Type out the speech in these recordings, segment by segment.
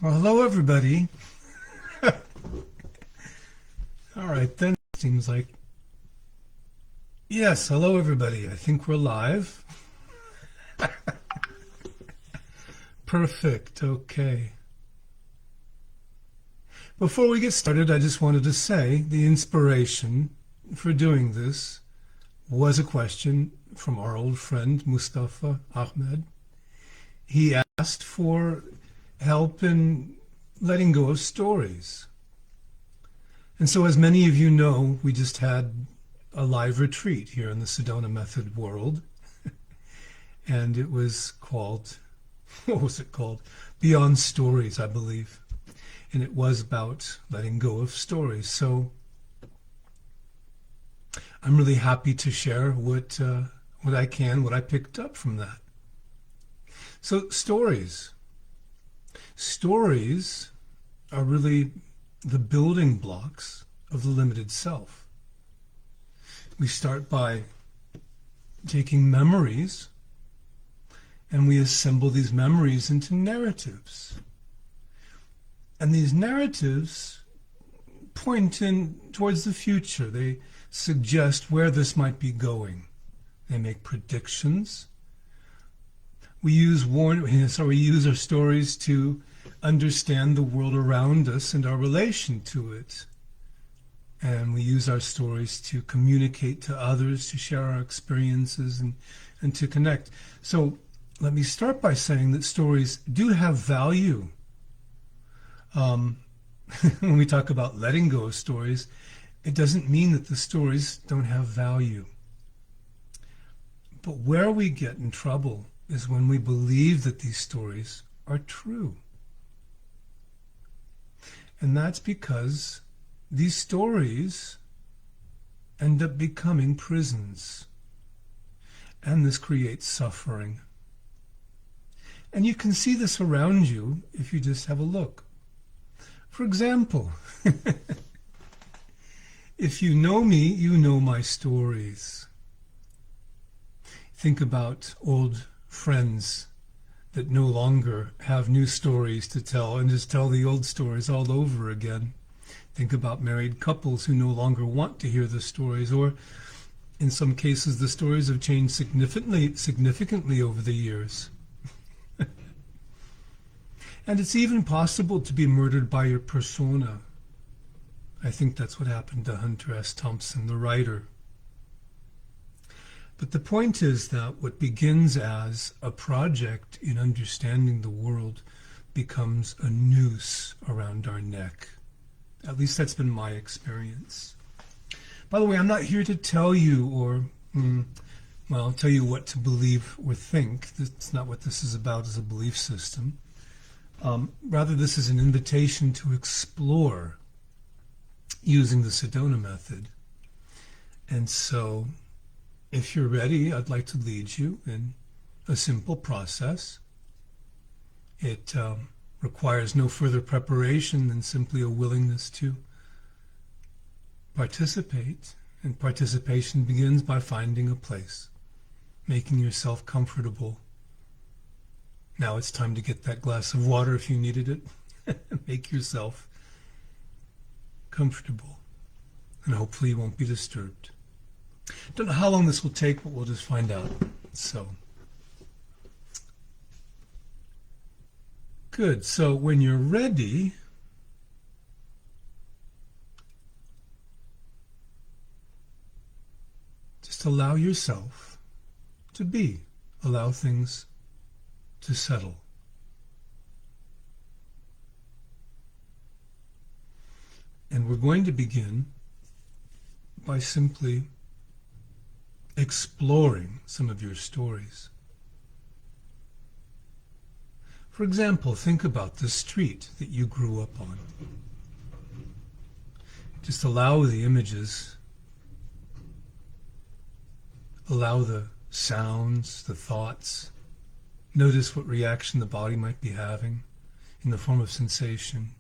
Well, hello, everybody. All right, then. Seems like, yes, hello, everybody. I think we're live. Perfect. Okay. Before we get started, I just wanted to say the inspiration for doing this was a question from our old friend, Mustafa Ahmed. He asked for help in letting go of stories. And so, as many of you know, we just had a live retreat here in the Sedona Method world. And it was called, what was it called? Beyond Stories, I believe. And it was about letting go of stories. So I'm really happy to share what I can, what I picked up from that. So stories. Stories are really the building blocks of the limited self. We start by taking memories and we assemble these memories into narratives. And these narratives point in towards the future. They suggest where this might be going. They make predictions. We use our stories to understand the world around us and our relation to it. And we use our stories to communicate to others, to share our experiences and to connect. So let me start by saying that stories do have value. When we talk about letting go of stories, it doesn't mean that the stories don't have value. But where we get in trouble is when we believe that these stories are true. And that's because these stories end up becoming prisons. And this creates suffering. And you can see this around you if you just have a look. For example, if you know me, you know my stories. Think about old friends that no longer have new stories to tell and just tell the old stories all over again. Think about married couples who no longer want to hear the stories, or in some cases the stories have changed significantly over the years. And it's even possible to be murdered by your persona. I think that's what happened to Hunter S. Thompson, the writer. But the point is that what begins as a project in understanding the world becomes a noose around our neck. At least that's been my experience. By the way, I'm not here to tell you tell you what to believe or think. That's not what this is about as a belief system. Rather, this is an invitation to explore using the Sedona method. And so, if you're ready, I'd like to lead you in a simple process. It requires no further preparation than simply a willingness to participate. And participation begins by finding a place, making yourself comfortable. Now it's time to get that glass of water if you needed it. Make yourself comfortable. And hopefully you won't be disturbed. Don't know how long this will take, but we'll just find out. So, good. So when you're ready, just allow yourself to be. Allow things to settle. And we're going to begin by simply exploring some of your stories. For example, think about the street that you grew up on. Just allow the images, allow the sounds, the thoughts. Notice what reaction the body might be having in the form of sensation.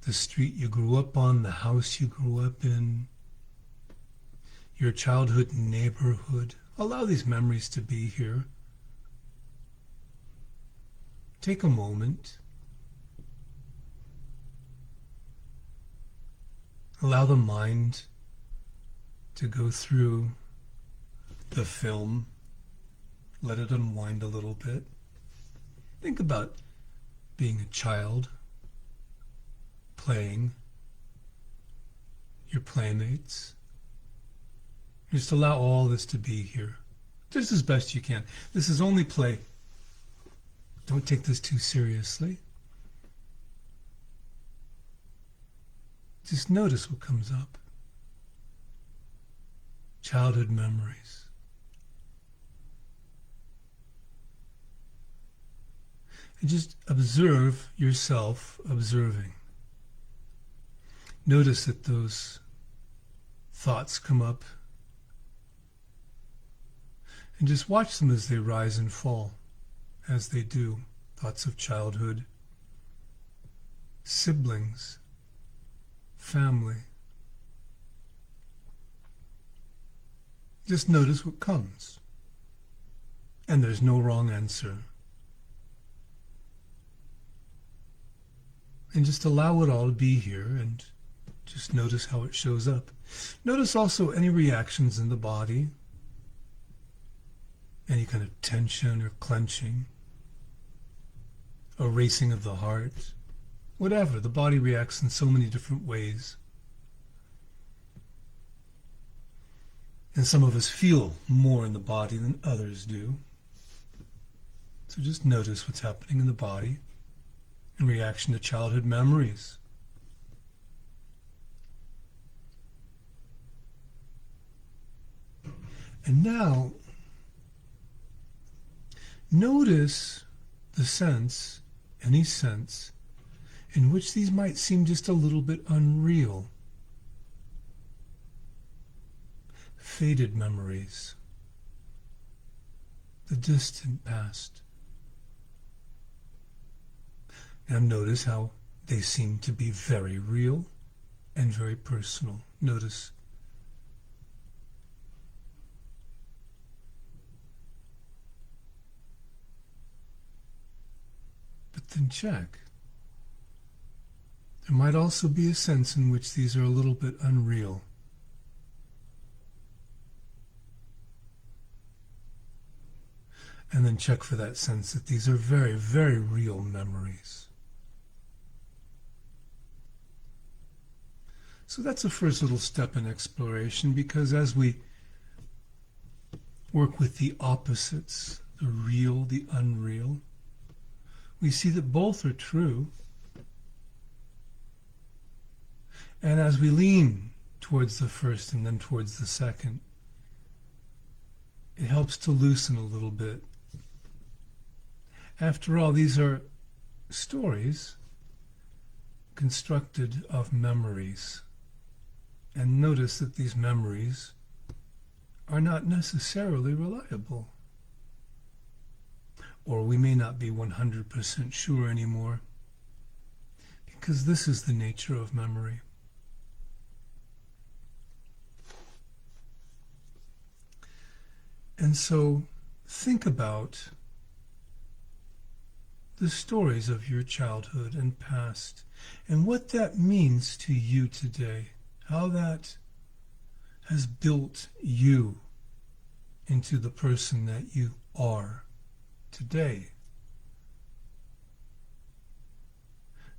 The street you grew up on, the house you grew up in, your childhood neighborhood. Allow these memories to be here. Take a moment Allow the mind to go through the film. Let it unwind a little bit. Think about being a child, playing, your playmates. Just allow all this to be here, just as best you can. This is only play. Don't take this too seriously. Just notice what comes up. Childhood memories. And just observe yourself observing. Notice that those thoughts come up. And just watch them as they rise and fall, as they do. Thoughts of childhood, siblings, family. Just notice what comes. And there's no wrong answer. And just allow it all to be here and just notice how it shows up. Notice also any reactions in the body, any kind of tension or clenching, a racing of the heart, whatever. The body reacts in so many different ways. And some of us feel more in the body than others do. So just notice what's happening in the body in reaction to childhood memories. And now, notice the sense, any sense, in which these might seem just a little bit unreal. Faded memories, the distant past. Now notice how they seem to be very real and very personal. Notice. But then check. There might also be a sense in which these are a little bit unreal. And then check for that sense that these are very, very real memories. So that's the first little step in exploration, because as we work with the opposites, the real, the unreal, we see that both are true. And as we lean towards the first and then towards the second, it helps to loosen a little bit. After all, these are stories constructed of memories. And notice that these memories are not necessarily reliable. Or we may not be 100% sure anymore, because this is the nature of memory. And so think about the stories of your childhood and past, and what that means to you today, how that has built you into the person that you are today.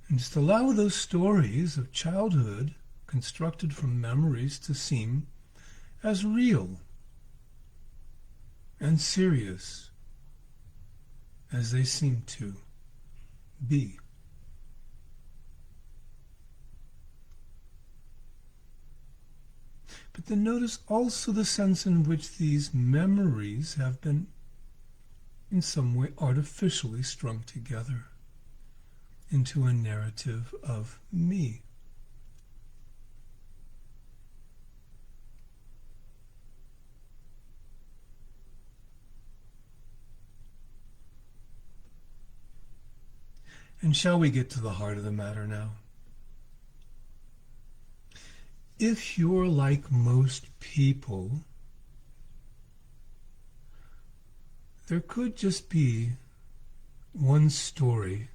And just allow those stories of childhood constructed from memories to seem as real and serious as they seem to be. But then notice also the sense in which these memories have been in some way artificially strung together into a narrative of me. And shall we get to the heart of the matter now? If you're like most people, there could just be one story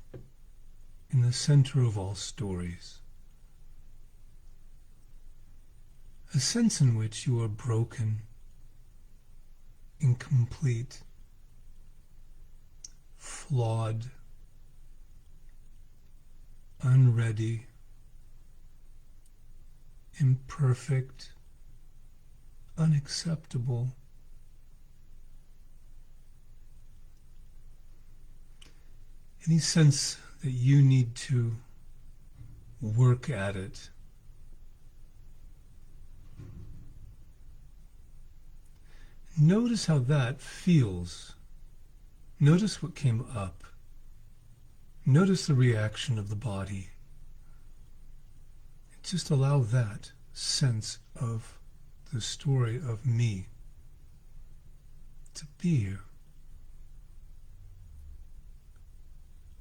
in the center of all stories. a sense in which you are broken, incomplete, flawed, unready, imperfect, unacceptable. Any sense that you need to work at it. Notice how that feels. Notice what came up. Notice the reaction of the body. Just allow that sense of the story of me to be here.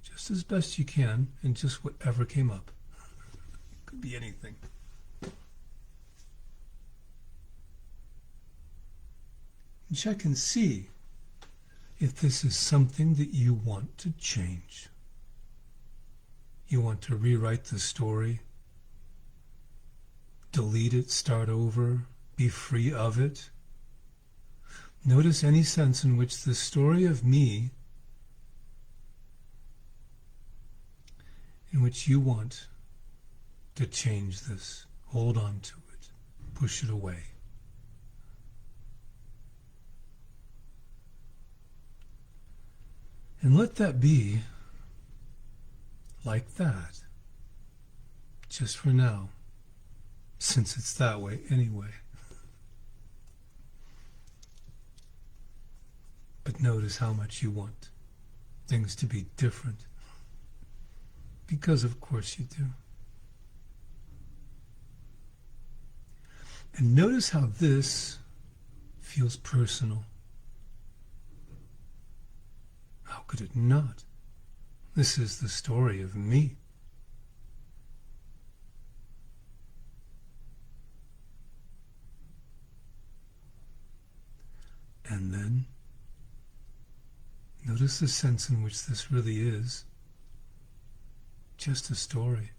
Just as best you can, and just whatever came up. Could be anything. And check and see if this is something that you want to change. You want to rewrite the story, delete it, start over, be free of it. Notice any sense in which the story of me, in which you want to change this, hold on to it, push it away. And let that be like that, just for now, since it's that way anyway. But notice how much you want things to be different, because of course you do. And notice how this feels personal. How could it not? This is the story of me. And then notice the sense in which this really is just a story.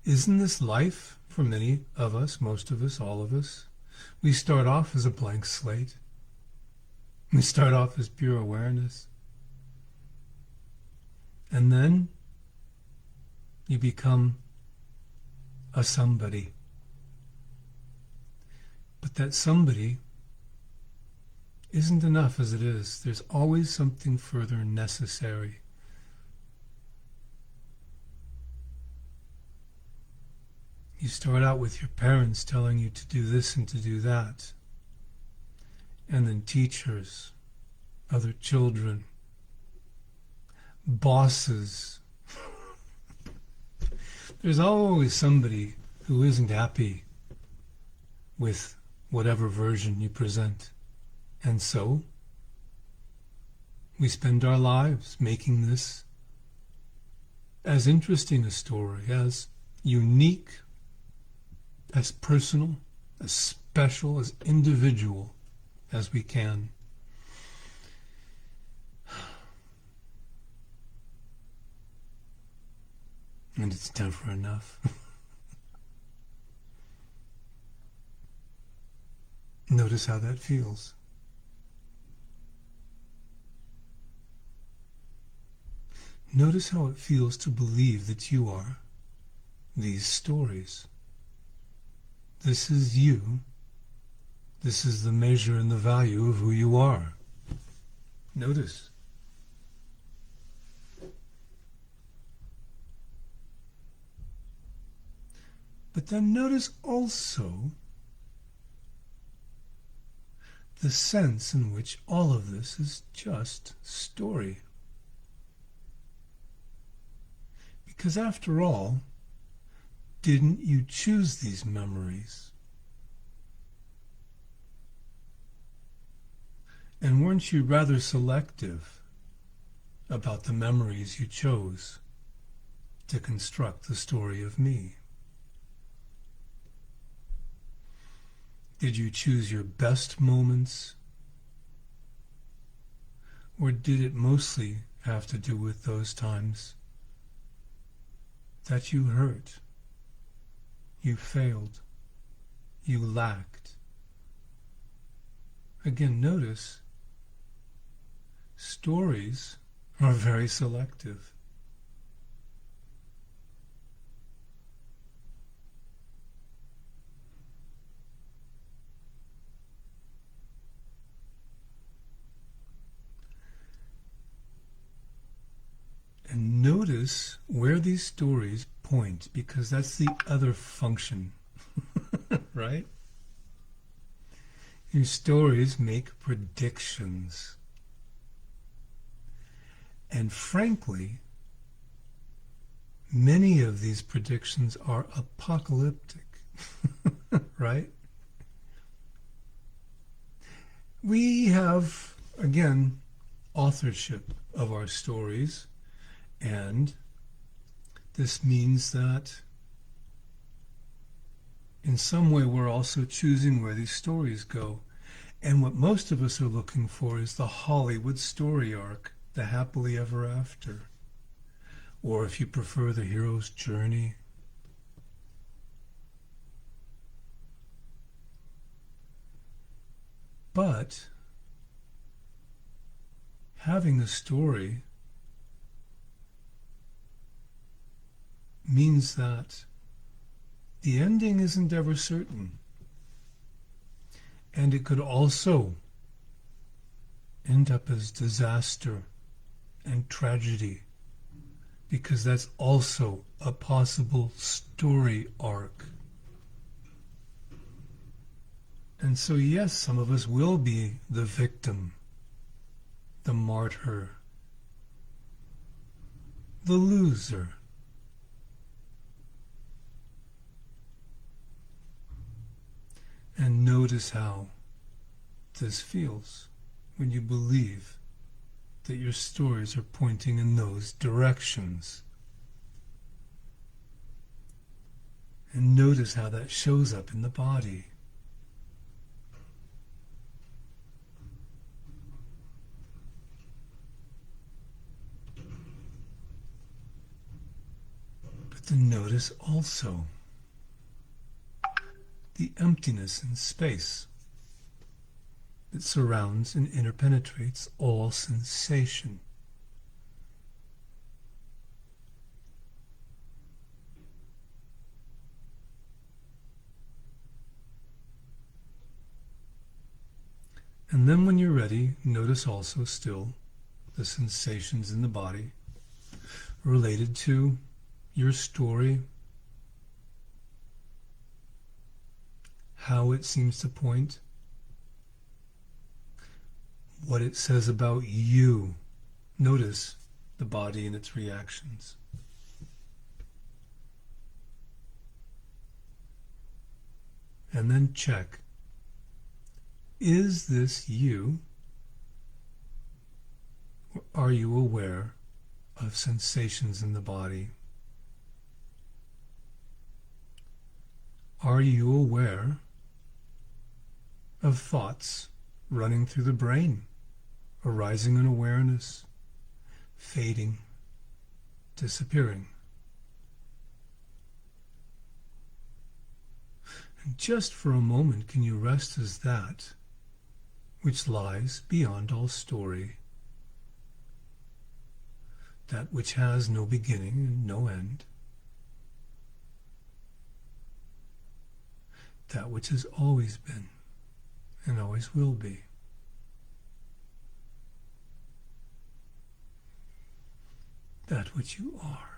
Isn't this life for many of us, most of us, all of us? We start off as a blank slate. We start off as pure awareness. And then you become a somebody. But that somebody isn't enough as it is. There's always something further necessary. You start out with your parents telling you to do this and to do that. And then teachers, other children, bosses. There's always somebody who isn't happy with whatever version you present. And so, we spend our lives making this as interesting a story, as unique, as personal, as special, as individual as we can. And it's never enough. Notice how that feels. Notice how it feels to believe that you are these stories. This is you. This is the measure and the value of who you are. Notice. But then notice also the sense in which all of this is just story. Because after all, didn't you choose these memories? And weren't you rather selective about the memories you chose to construct the story of me? Did you choose your best moments? Or did it mostly have to do with those times that you hurt, you failed, you lacked? Again, notice stories are very selective. And notice where these stories point, because that's the other function, right? Your stories make predictions. And frankly, many of these predictions are apocalyptic, right? We have, again, authorship of our stories, and this means that in some way we're also choosing where these stories go. And what most of us are looking for is the Hollywood story arc, the happily ever after, or if you prefer, the hero's journey. But having a story means that the ending isn't ever certain. And it could also end up as disaster and tragedy, because that's also a possible story arc. And so, yes, some of us will be the victim, the martyr, the loser. And notice how this feels when you believe that your stories are pointing in those directions. And notice how that shows up in the body. But then notice also the emptiness in space that surrounds and interpenetrates all sensation. And then when you're ready, notice also still the sensations in the body related to your story, how it seems to point, what it says about you. Notice the body and its reactions. And then check, is this you? Or are you aware of sensations in the body? Are you aware of thoughts running through the brain, arising in awareness, fading, disappearing? And just for a moment, can you rest as that which lies beyond all story, that which has no beginning and no end, that which has always been and always will be. That which you are.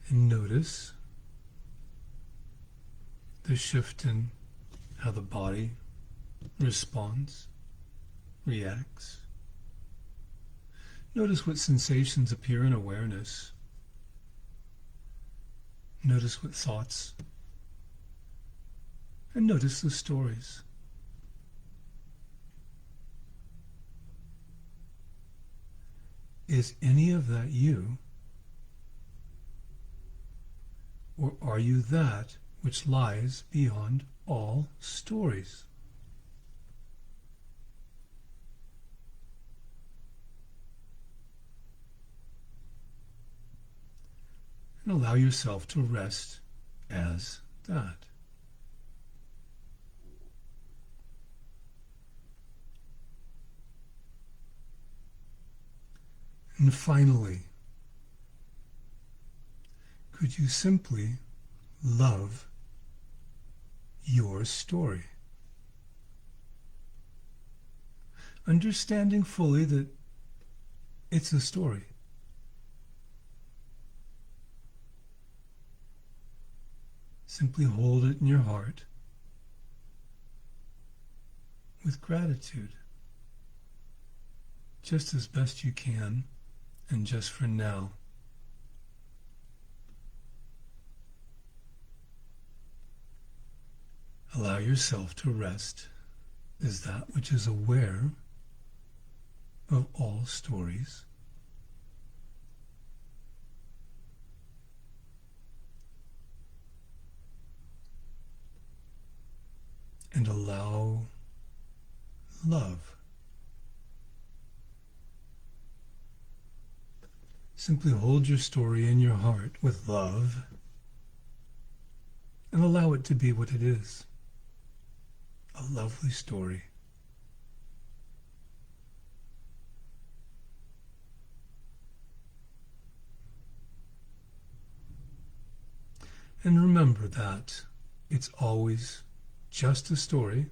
And notice the shift in how the body responds, reacts. Notice what sensations appear in awareness. Notice what thoughts. And notice the stories. Is any of that you, or are you that which lies beyond all stories? And allow yourself to rest as that. And finally, could you simply love your story? Understanding fully that it's a story. Simply hold it in your heart with gratitude, just as best you can, and just for now. Allow yourself to rest as that which is aware of all stories. And allow love. Simply hold your story in your heart with love and allow it to be what it is. A lovely story. And remember that it's always just a story.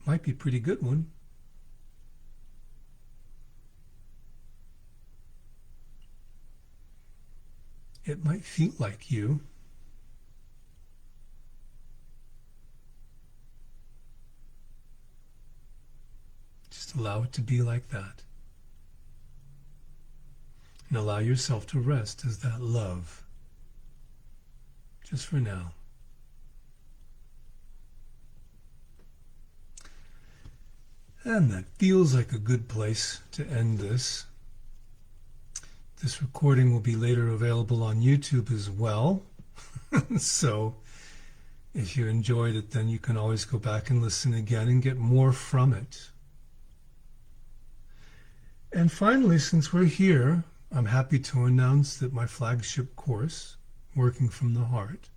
Might be a pretty good one. It might feel like you. Just allow it to be like that. And allow yourself to rest as that love. Just for now. And that feels like a good place to end this. This recording will be later available on YouTube as well. So if you enjoyed it, then you can always go back and listen again and get more from it. And finally, since we're here, I'm happy to announce that my flagship course, Working from the Heart,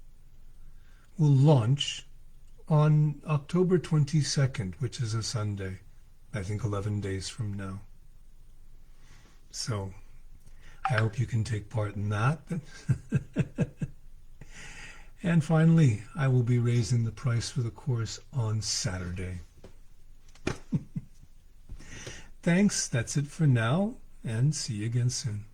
will launch on October 22nd, which is a Sunday, I think 11 days from now. So I hope you can take part in that. And finally, I will be raising the price for the course on Saturday. Thanks, that's it for now, and see you again soon.